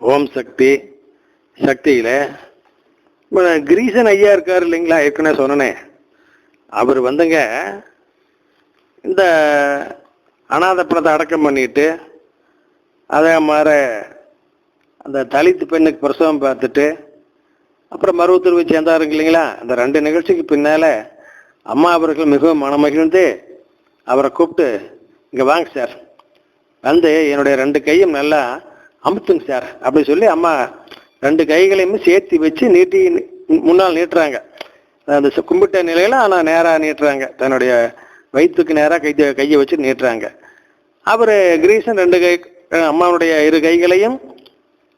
ஓம் சக்தி சக்தியில் கிரீசன் ஐயா இருக்கார் இல்லைங்களா, ஏற்கனவே சொன்னேன். அவர் வந்துங்க இந்த அநாத பணத்தை அடக்கம் பண்ணிட்டு அதே மாதிரி அந்த தலித்து பெண்ணுக்கு பிரசவம் பார்த்துட்டு அப்புறம் மருவத்தூர் வச்சு சேர்ந்தாருங்க இல்லைங்களா. அந்த 2 நிகழ்ச்சிக்கு பின்னால் அம்மா அவர்கள் மிகவும் மனமகிழ்ந்து அவரை கூப்பிட்டு, இங்கே வாங்க சார், வந்து என்னுடைய 2 கையும் நல்லா அமுத்துங்க சார் அப்படின்னு சொல்லி அம்மா 2 கைகளையுமே சேர்த்து வச்சு நீட்டி முன்னால் நீட்டுறாங்க. அந்த கும்பிட்ட நிலையில் ஆனால் நேராக நீட்டுறாங்க, தன்னுடைய வயிற்றுக்கு நேராக கையை வச்சு நீட்டுறாங்க. அவர் கிரீசன் 2 கை அம்மாவுடைய 2 கைகளையும்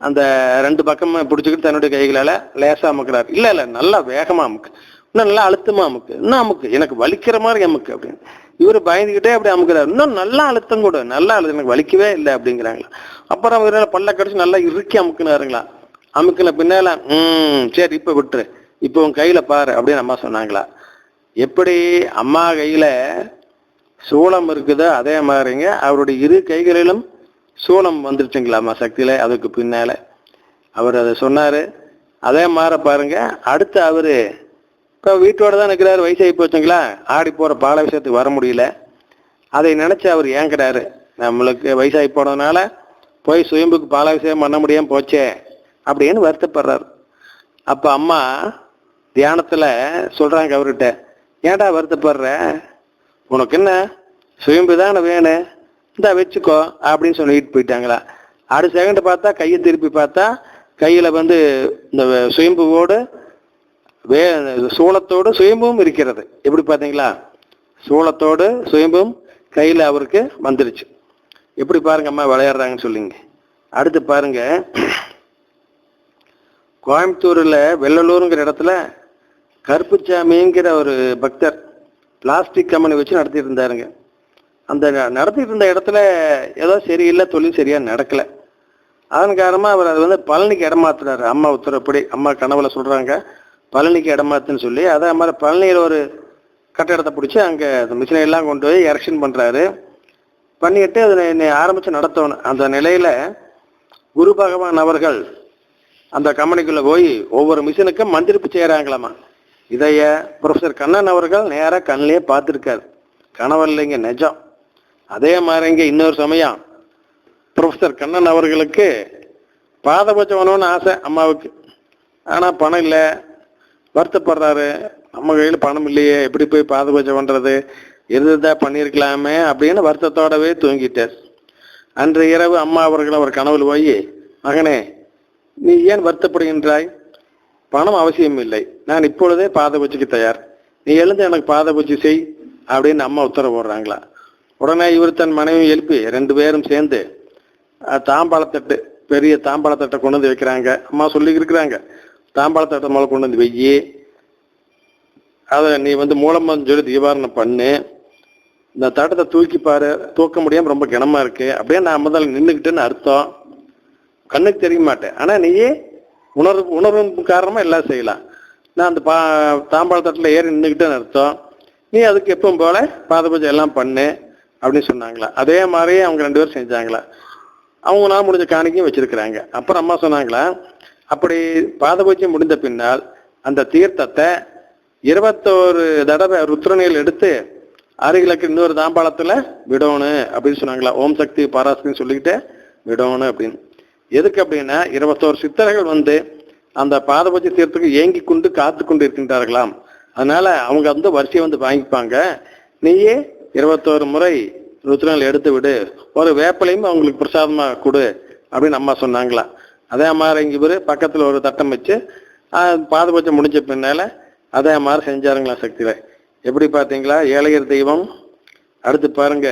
அந்த 2 பக்கமும் பிடிச்சிக்கிட்டு தன்னுடைய கைகளால் லேசாக அமுக்கிறார். இல்லை நல்லா வேகமாக அமுக்கு, இன்னும் நல்லா அழுத்தமாக அமுக்கு, இன்னும் அமுக்கு, எனக்கு வலிக்கிற மாதிரி அமுக்கு அப்படின்னு. இவர் பயந்துக்கிட்டே அப்படி அமுக்கிறார். இன்னும் நல்லா அழுத்தம் கூட, நல்லா அழுத்தம், எனக்கு வலிக்கவே இல்லை அப்படிங்கிறாங்களா. அப்புறம் இவரால் பல்ல கடிச்சு நல்லா இறுக்கி அமுக்குனாருங்களா. அமுக்குன பின்னால சரி இப்போ விட்டுரு, இப்போ உன் கையில் பாரு அப்படின்னு அம்மா சொன்னாங்களா. எப்படி அம்மா கையில் சூளம் இருக்குதோ அதே மாதிரிங்க அவருடைய 2 கைகளிலும் சூளம் வந்துருச்சுங்களா அம்மா சக்தியில். அதுக்கு பின்னால் அவர் அதை சொன்னார். அதே மாதிரி பாருங்க, அடுத்து அவர் இப்போ வீட்டோட தான் இருக்கிறாரு, வயசாகி போச்சுங்களா, ஆடி போகிற பாலாபிஷேகத்துக்கு வர முடியல. அதை நினச்சி அவர் ஏங்கிறாரு, நம்மளுக்கு வயசாகி போனதுனால போய் சுயம்புக்கு பாலாபிஷேகம் பண்ண முடியாமல் போச்சே அப்படின்னு வருத்தப்படுறாரு. அப்போ அம்மா தியானத்தில் சொல்கிறாங்க அவர்கிட்ட, ஏன்டா வருத்தப்படுற, உனக்கு என்ன சுயம்பு தானே வேணும், இந்தா வச்சுக்கோ அப்படின்னு சொல்லிட்டு போயிட்டாங்களா. அடுத்த செகண்ட் பார்த்தா கையை திருப்பி பார்த்தா கையில் வந்து இந்த சுயம்புவோடு சூளத்தோடு சுயம்பும் இருக்கிறது. எப்படி பார்த்தீங்களா, சூளத்தோடு சுயம்பும் கையில் அவருக்கு வந்துருச்சு. எப்படி பாருங்க அம்மா விளையாடுறாங்கன்னு சொல்லிங்க. அடுத்து பாருங்க, கோயம்புத்தூரில் வெள்ளலூருங்கிற இடத்துல கருப்புச்சாமிங்கிற ஒரு பக்தர் பிளாஸ்டிக் கம்பெனி வச்சு நடத்திட்டு இருந்தாருங்க. அந்த நடத்திட்டு இருந்த இடத்துல ஏதோ சரியில்லை, தொழில் சரியாக நடக்கலை. அதன் காரணமாக அவர் அதை வந்து பழனிக்கு இடமாத்துறாரு. அம்மா உத்தரப்படி அம்மா கனவுல சொல்கிறாங்க பழனிக்கு இடமாத்துன்னு சொல்லி. அதே மாதிரி பழனியில் ஒரு கட்டடத்தை பிடிச்சி அங்கே அந்த மிஷினை எல்லாம் கொண்டு போய் எரெக்ஷன் பண்ணுறாரு. பண்ணிட்டு அதை ஆரம்பித்து நடத்தணும். அந்த நிலையில் குரு பகவான் அவர்கள் அந்த கம்பெனிக்குள்ளே போய் ஒவ்வொரு மிஷினுக்கும் மந்திரிப்பு செய்கிறாங்களாமா. இதைய ப்ரொஃபஸர் கண்ணன் அவர்கள் நேராக கண்ணிலே பார்த்துருக்காரு, கனவு இல்லைங்க, நிஜம். அதே மாதிரிங்க இன்னொரு சமயம் ப்ரொஃபஸர் கண்ணன் அவர்களுக்கு பாதபட்சம் வேணும்னு ஆசை அம்மாவுக்கு. ஆனால் பணம் இல்லை, வருத்தப்படுறாரு. நம்ம கையில் பணம் இல்லையே, எப்படி போய் பாதபட்சம் பண்ணுறது, இருந்துதான் பண்ணியிருக்கலாமே அப்படின்னு வருத்தத்தோடவே தூங்கிட்டார். அன்று இரவு அம்மா அவர்கள் அவர் கனவுல போய், மகனே நீ ஏன் வருத்தப்படுகின்றாய், பணம் அவசியம் இல்லை, நான் இப்பொழுதே பாதபட்சிக்கு தயார், நீ எழுந்து எனக்கு பாதபட்சி செய் அப்படின்னு அம்மா உத்தரவு போடுறாங்களா. உடனே இவர் தன் மனைவி எழுப்பி 2 பேரும் சேர்ந்து தாம்பாளத்தட்டு, பெரிய தாம்பாளத்தட்டை கொண்டு வந்து வைக்கிறாங்க. அம்மா சொல்லி இருக்கிறாங்க, தாம்பாளத்தட்டை மேலே கொண்டு வந்து வெய்யி, அதை நீ வந்து மூலமாக சொல்லி தீபாரணம் பண்ணு, இந்த தட்டத்தை தூக்கி பாரு, தூக்க முடியாமல் ரொம்ப கனமாக இருக்குது அப்படியே நான் முதல்ல நின்றுக்கிட்டேன்னு அர்த்தம். கண்ணுக்கு தெரிய மாட்டேன், ஆனால் நீயே உணர்வு காரணமாக எல்லாம் செய்யலாம். நான் அந்த தாம்பாளத்தட்டில் ஏறி நின்றுக்கிட்டேன்னு அர்த்தம், நீ அதுக்கு எப்பவும் போல பாதபூஜை எல்லாம் பண்ணு அப்படின்னு சொன்னாங்களா. அதே மாதிரியே அவங்க 2 பேரும் செஞ்சாங்களா. அவங்க நான் முடிஞ்ச காணிக்கையும் வச்சிருக்கிறாங்க. அப்புறம் அம்மா சொன்னாங்களா, அப்படி பாதபூஜை முடிந்த பின்னால் அந்த தீர்த்தத்தை 21 தடவை ருத்ரணியில் எடுத்து அருகிலுக்கு இன்னொரு தாம்பாளத்தில் விடணும் அப்படின்னு சொன்னாங்களா. ஓம் சக்தி பராசக்தின்னு சொல்லிக்கிட்டே விடணும் அப்படின்னு. எதுக்கு அப்படின்னா 21 சித்தர்கள் வந்து அந்த பாதபூஜை தீர்த்தத்துக்கு ஏங்கி கொண்டு காத்து கொண்டு இருக்கின்றார்களாம். அதனால அவங்க வந்து வரிசையை வந்து வாங்கிப்பாங்க, நீயே 21 முறை ருத்ரங்கள் எடுத்து விடு, ஒரு வேப்பலையும் அவங்களுக்கு பிரசாதமாக கொடு அப்படின்னு அம்மா சொன்னாங்களா. அதே மாதிரி இங்கே இவர் பக்கத்தில் ஒரு தட்டம் வச்சு பாதபட்சம் முடிஞ்ச பின்னால் அதே மாதிரி செஞ்சாருங்களா சக்தியில். எப்படி பார்த்தீங்களா ஏழையர் தெய்வம். அடுத்து பாருங்க,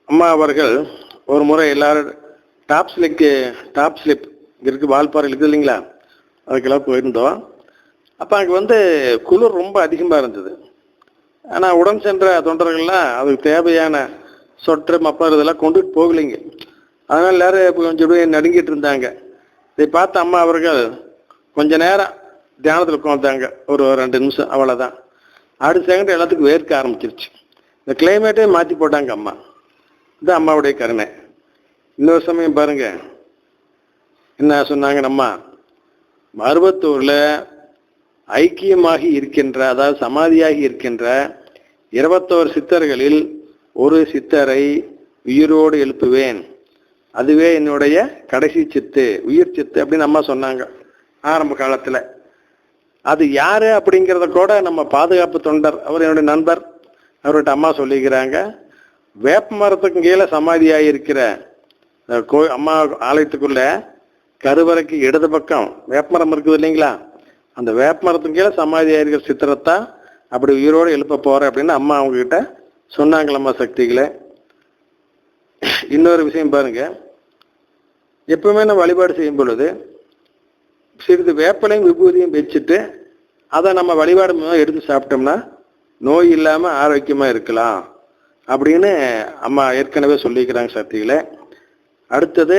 அம்மா அவர்கள் ஒரு முறை எல்லாரும் டாப் ஸ்லிப் இருக்கு, வால்பாறை இருக்குது இல்லைங்களா, அதுக்கெல்லாம் போயிருந்தோம். அப்போ அங்கே வந்து குளிர் ரொம்ப அதிகமாக இருந்தது. ஆனால் உடன் சென்ற தொண்டர்கள்லாம் அதுக்கு தேவையான சொற்று மப்பர் இதெல்லாம் கொண்டுட்டு போகலைங்க. அதனால் எல்லாரும் கொஞ்சம் நடுங்கிட்டு இருந்தாங்க. இதை பார்த்த அம்மா அவர்கள் கொஞ்ச நேரம் தியானத்தில் உட்காந்தாங்க, ஒரு 2 நிமிஷம், அவ்வளோதான். அடுத்த செகண்ட் எல்லாத்துக்கும் வேர்க்க ஆரம்பிச்சிருச்சு. இந்த கிளைமேட்டே மாற்றி போட்டாங்க அம்மா. இது அம்மாவுடைய கருணை. இன்னொரு சமயம் பாருங்க என்ன சொன்னாங்க, நம்ம மருவத்தூர்ல ஐக்கியமாகி இருக்கின்ற, அதாவது சமாதியாகி இருக்கின்ற 21 சித்தர்களில் ஒரு சித்தரை உயிரோடு எழுப்புவேன், அதுவே என்னுடைய கடைசி சித்து, உயிர் சித்து அப்படின்னு அம்மா சொன்னாங்க ஆரம்ப காலத்துல. அது யாரு அப்படிங்கிறத கூட நம்ம பாதுகாப்பு தொண்டர், அவர் என்னுடைய நண்பர், அவர்கிட்ட அம்மா சொல்லிக்கிறாங்க. வேப்ப மரத்துக்கு கீழே சமாதியாகி இருக்கிற அம்மா ஆலயத்துக்குள்ள கருவறைக்கு இடது பக்கம் வேப்பமரம் இருக்குது இல்லைங்களா, அந்த வேப்ப மரத்துக்கு கீழே சமாதியாக இருக்கிற சித்திரத்தான் அப்படி உயிரோடு எழுப்ப போறேன் அப்படின்னு அம்மா அவங்க கிட்ட சொன்னாங்களம்மா சக்திகளை. இன்னொரு விஷயம் பாருங்க, எப்பவுமே நம்ம வழிபாடு செய்யும் பொழுது சிறிது வேப்பலையும் விபூதியும் வச்சுட்டு அதை நம்ம வழிபாடு எடுத்து சாப்பிட்டோம்னா நோய் இல்லாமல் ஆரோக்கியமாக இருக்கலாம் அப்படின்னு அம்மா ஏற்கனவே சொல்லிக்கிறாங்க சக்திகளை. அடுத்தது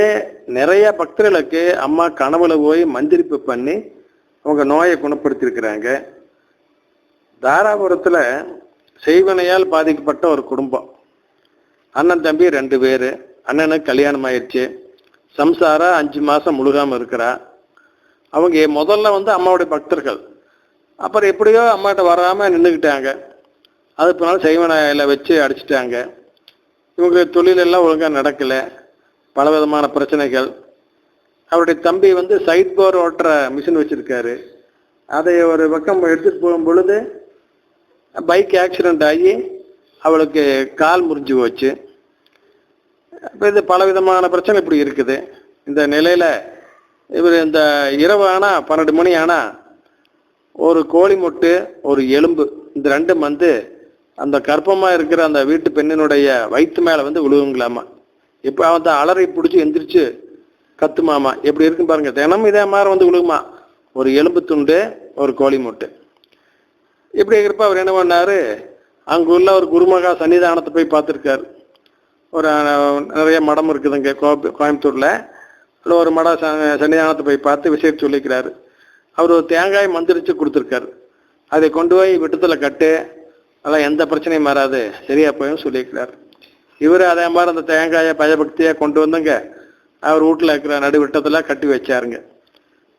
நிறைய பக்தர்களுக்கு அம்மா கனவுல போய் மந்திரிப்பு பண்ணி அவங்க நோயை குணப்படுத்தியிருக்கிறாங்க. தாராபுரத்தில் செய்வனையால் பாதிக்கப்பட்ட ஒரு குடும்பம், அண்ணன் தம்பி 2 பேர். அண்ணனுக்கு கல்யாணம் ஆயிடுச்சு, சம்சாரா 5 மாதம் முழுகாமல் இருக்கிறா. அவங்க முதல்ல அம்மாவுடைய பக்தர்கள், அப்புறம் எப்படியோ அம்மாட்ட வராமல் நின்றுக்கிட்டாங்க. அது பின்னால செய்வனையில வச்சு அடிச்சிட்டாங்க. இவங்களுக்கு தொழிலெல்லாம் ஒழுங்காக நடக்கலை, பல விதமான பிரச்சனைகள். அவருடைய தம்பி சைட் போர் ஓட்டுற மிஷின் வச்சிருக்காரு. அதை ஒரு பக்கம் எடுத்துட்டு போகும் பொழுது பைக் ஆக்சிடென்ட் ஆகி அவளுக்கு கால் முறிஞ்சு போச்சு. இப்போ இது பல விதமான பிரச்சனை இப்படி இருக்குது. இந்த நிலையில இவர் இந்த இரவு ஆனால் 12 மணி ஆனால் ஒரு கோழி முட்டு, ஒரு எலும்பு, இந்த 2 அந்த கர்ப்பமாக இருக்கிற அந்த வீட்டு பெண்ணினுடைய வயிற்று மேலே விழுவுங்களாமா. இப்போ அலறி பிடிச்சி எந்திரிச்சு கத்துமாமா. எப்படி இருக்குன்னு பாருங்க, தினமும் இதே மாதிரி விழுகுமா. ஒரு எலும்பு துண்டு, ஒரு கோழி முட்டு. இப்படி இருக்கிறப்ப அவர் என்ன பண்ணாரு, அங்குள்ள ஒரு குருமகா சன்னிதானத்தை போய் பார்த்துருக்காரு. ஒரு நிறைய மடம் இருக்குதுங்க கோயம்புத்தூர்ல. அதில் ஒரு மட சன்னிதானத்தை போய் பார்த்து விஷயத்தை சொல்லிக்கிறாரு. அவர் ஒரு தேங்காய் மந்திரிச்சு கொடுத்துருக்காரு. அதை கொண்டு போய் விட்டத்தில் கட்டு, அதெல்லாம் எந்த பிரச்சனையும் வராது, சரியா போயும் சொல்லியிருக்கிறார். இவர் அதே மாதிரி அந்த தேங்காயை பயபக்தியாக கொண்டு வந்துங்க அவர் வீட்டில் இருக்கிற நடு விட்டத்தில் கட்டி வச்சாருங்க.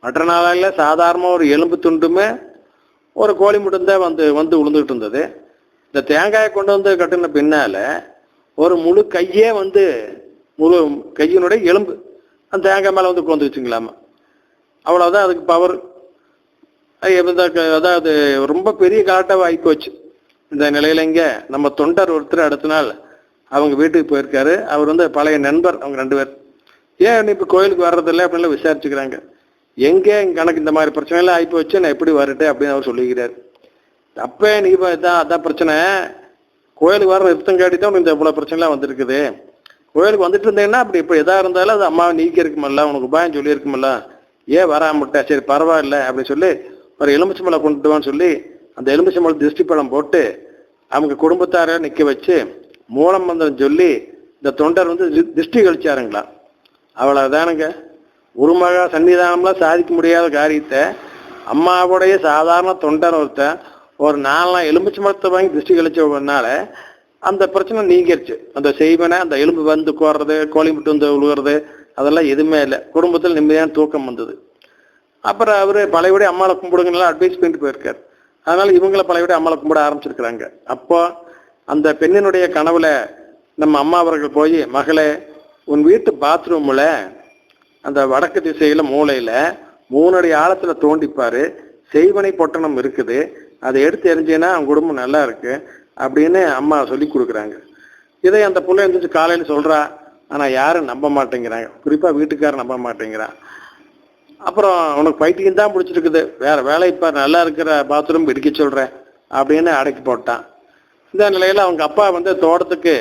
மற்ற நாளில் சாதாரண ஒரு எலும்பு துண்டுமே ஒரு கோழி மட்டும்தான் விழுந்துகிட்டு இருந்தது. இந்த தேங்காயை கொண்டு கட்டின பின்னால ஒரு முழு கையே முழு கையினுடைய எலும்பு அந்த தேங்காய் மேலே உட்காந்துச்சுங்களாமா. அவ்வளோதான் அதுக்கு பவர். அதாவது ரொம்ப பெரிய காட்டாக ஆகி போச்சு. இந்த நிலையில இங்கே நம்ம தொண்டர் ஒருத்தர் அடுத்த நாள் அவங்க வீட்டுக்கு போயிருக்காரு. அவர் பழைய நண்பர், அவங்க 2 பேர். ஏன் நீ இப்போ கோயிலுக்கு வர்றதில்லை அப்படின்லாம் விசாரிச்சுக்கிறாங்க. எங்கே கணக்கு இந்த மாதிரி பிரச்சனைலாம் ஆகி போச்சு, நான் எப்படி வரட்டேன் அப்படின்னு அவர் சொல்லிக்கிறார். அப்போ நீ அதான் பிரச்சனை, கோயிலுக்கு வர நிறுத்தம் காட்டிதான் இந்த இவ்வளோ பிரச்சனைலாம் வந்திருக்குது. கோயிலுக்கு வந்துட்டு இருந்தேன்னா அப்படி இப்போ எதாக இருந்தாலும் அது அம்மாவை நீக்கி இருக்குமல்ல, உனக்கு உபாயம் சொல்லி இருக்குமல்ல, ஏன் வராமட்ட, சரி பரவாயில்ல அப்படின்னு சொல்லி ஒரு எலுமிச்சம்பழம் கொண்டுட்டு வான்னு சொல்லி அந்த எலுமிச்சம்பழம் திருஷ்டி பழம் போட்டு அவங்க குடும்பத்தார நிற்க வச்சு மூலம் மந்திரம் சொல்லி இந்த தொண்டர் திருஷ்டி கழிச்சாருங்களா. அவ்வளவுதானுங்க. உருமகா சன்னிதானம்லாம் சாதிக்க முடியாத காரியத்தை அம்மாவுடைய சாதாரண தொண்டர் ஒருத்தன் ஒரு 4 நாள் எலுமிச்சம்பழத்தை வாங்கி திருஷ்டி கழிச்சனால அந்த பிரச்சனை நீங்கிருச்சு. அந்த செய்வனை, அந்த எலும்பு கோர்றது, கோழி முட்டு விழுகிறது, அதெல்லாம் எதுவுமே இல்லை. குடும்பத்தில் நிம்மதியான தூக்கம் வந்தது. அப்புறம் அவர் பழையபடி அம்மாவை கும்பிடுங்கலாம் அட்வைஸ் பண்ணிட்டு போயிருக்காரு. அதனால இவங்களை பழையபடி அம்மாவை கும்பிட ஆரம்பிச்சிருக்கிறாங்க. அப்போ அந்த பெண்ணினுடைய கனவுல நம்ம அம்மா அவர்கள் போய், மகளே உன் வீட்டு பாத்ரூம்ல அந்த வடக்கு திசையில மூலையில 3 அடி ஆழத்துல தோண்டிப்பாரு, செய்வனை பொட்டணம் இருக்குது, அதை எடுத்து எரிஞ்சேன்னா அவங்க குடும்பம் நல்லா இருக்கு அப்படின்னு அம்மா சொல்லி கொடுக்குறாங்க. இதை அந்த பிள்ளை இருந்துச்சு காலையில் சொல்றா. ஆனா யாரும் நம்ப மாட்டேங்கிறாங்க, குறிப்பா வீட்டுக்காரர் நம்ப மாட்டேங்கிறான். அப்புறம் உனக்கு பைத்தியம் தான் பிடிச்சிருக்குது, வேற வேலை இப்ப நல்லா இருக்கிற பாத்ரூம் இடிக்க சொல்றேன் அப்படின்னு அடக்கி போட்டான். இந்த நிலையில அவங்க அப்பா தோட்டத்துக்கு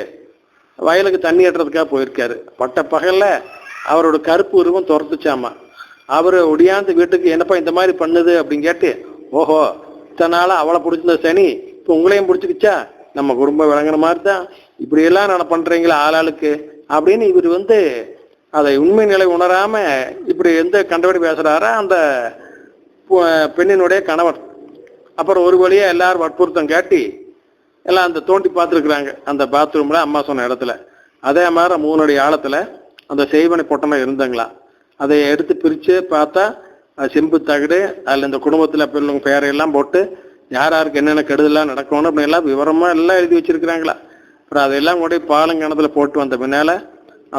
வயலுக்கு தண்ணி ஏற்றுறதுக்காக போயிருக்காரு. பட்ட பகல்ல அவரோட கருப்பு உருவம் துரத்துச்சாமா. அவரு ஒடியாந்து வீட்டுக்கு, என்னப்பா இந்த மாதிரி பண்ணுது அப்படின்னு கேட்டு, ஓஹோ இத்தனை நாளா அவளை பிடிச்சிருந்த சனி இப்போ உங்களையும் பிடிச்சிக்கிச்சா, நம்ம குடும்பம் விளங்குற மாதிரி தான் இப்படி எல்லாம் நான் பண்றீங்களா ஆளாளுக்கு அப்படின்னு இவர் அதை உண்மை நிலை உணராம இப்படி கண்டபடி பேசுறாரா அந்த பெண்ணினுடைய கணவன். அப்புறம் ஒரு வழியா எல்லாரும் வற்புறுத்தம் காட்டி எல்லாம் அந்த தோண்டி பார்த்துருக்குறாங்க அந்த பாத்ரூம்ல அம்மா சொன்ன இடத்துல. அதே மாதிரி 3 அடி ஆழத்துல அந்த செய்வனை பொட்டணம் இருந்தங்களா. அதை எடுத்து பிரிச்சு பார்த்தா செம்பு தகடு, அதில் இந்த குடும்பத்தில் பிள்ளைங்க பேரையெல்லாம் போட்டு யார் யாருக்கு என்னென்ன கெடுதலாம் நடக்கணும் அப்படின்னு எல்லாம் விவரமா எல்லாம் எழுதி வச்சிருக்கிறாங்களா. அப்புறம் அதெல்லாம் கூட பாலங்கிணத்துல போட்டு வந்த பின்னால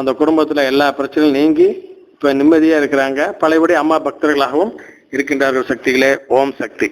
அந்த குடும்பத்துல எல்லா பிரச்சனையும் நீங்கி இப்ப நிம்மதியா இருக்கிறாங்க. பழையபடி அம்மா பக்தர்களாகவும் இருக்கின்றார்கள். சக்திகளே, ஓம் சக்தி.